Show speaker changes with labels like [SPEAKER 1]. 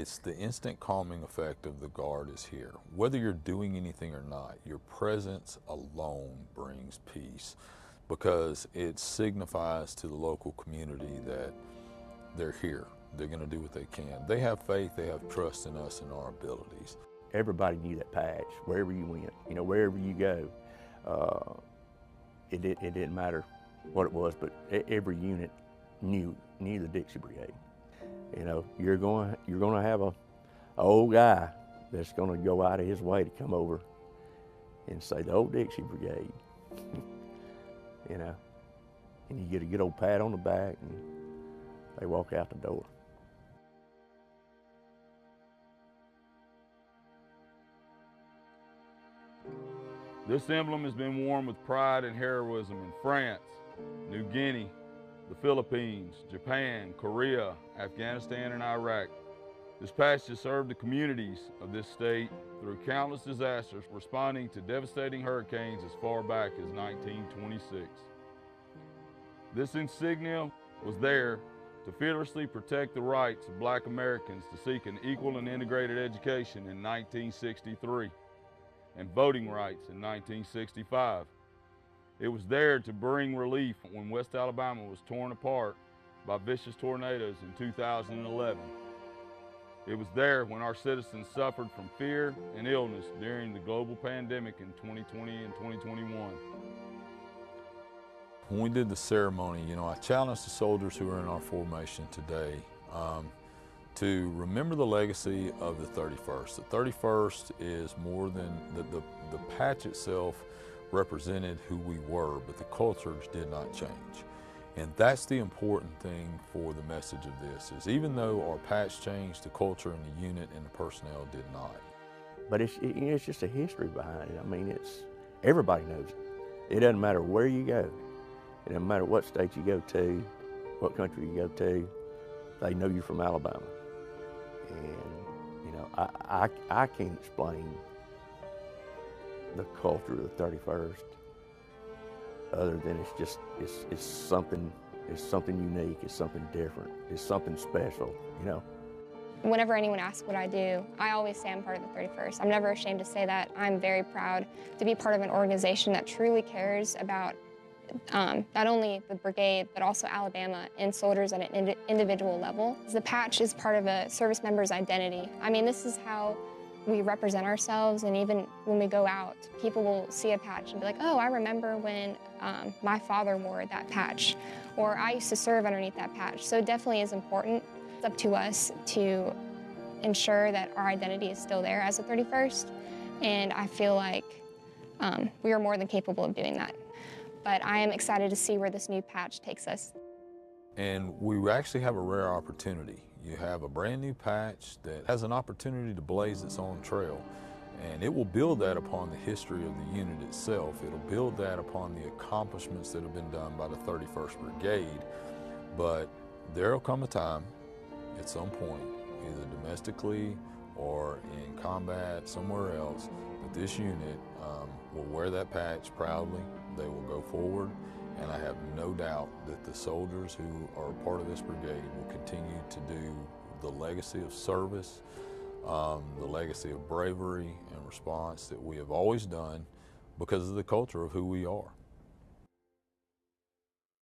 [SPEAKER 1] It's the instant calming effect of the Guard is here. Whether you're doing anything or not, your presence alone brings peace because it signifies to the local community that they're here. They're going to do what they can. They have faith, they have trust in us and our abilities.
[SPEAKER 2] Everybody knew that patch, wherever you went, you know, wherever you go. It didn't matter what it was, but every unit knew the Dixie Brigade. You know, you're going to have a old guy that's going to go out of his way to come over and say the old Dixie Brigade. You know, and you get a good old pat on the back, and they walk out the door.
[SPEAKER 3] This emblem has been worn with pride and heroism in France, New Guinea, the Philippines, Japan, Korea, Afghanistan, and Iraq. This patch has served the communities of this state through countless disasters, responding to devastating hurricanes as far back as 1926. This insignia was there to fearlessly protect the rights of Black Americans to seek an equal and integrated education in 1963 and voting rights in 1965. It was there to bring relief when West Alabama was torn apart by vicious tornadoes in 2011. It was there when our citizens suffered from fear and illness during the global pandemic in 2020 and 2021.
[SPEAKER 1] When we did the ceremony, you know, I challenged the soldiers who are in our formation today to remember the legacy of the 31st. The 31st is more than, the patch itself represented who we were, but the cultures did not change. And that's the important thing for the message of this, is even though our patch changed, the culture and the unit and the personnel did not.
[SPEAKER 2] But it's just a history behind it. I mean, everybody knows it. It doesn't matter where you go. It doesn't matter what state you go to, what country you go to, they know you're from Alabama. And, you know, I can't explain the culture of the 31st other than it's something unique, it's something different, it's something special, you know.
[SPEAKER 4] Whenever anyone asks what I do, I always say I'm part of the 31st. I'm never ashamed to say that. I'm very proud to be part of an organization that truly cares about not only the brigade, but also Alabama and soldiers at an individual level. The patch is part of a service member's identity. I mean, this is how we represent ourselves, and even when we go out, people will see a patch and be like, oh, I remember when my father wore that patch, or I used to serve underneath that patch. So it definitely is important. It's up to us to ensure that our identity is still there as a 31st, and I feel like we are more than capable of doing that. But I am excited to see where this new patch takes us.
[SPEAKER 1] And we actually have a rare opportunity. You have a brand new patch that has an opportunity to blaze its own trail. And it will build that upon the history of the unit itself. It'll build that upon the accomplishments that have been done by the 31st Brigade. But there'll come a time, at some point, either domestically or in combat somewhere else, that this unit will wear that patch proudly. They will go forward, and I have no doubt that the soldiers who are part of this brigade will continue to do the legacy of service, the legacy of bravery and response that we have always done because of the culture of who we are.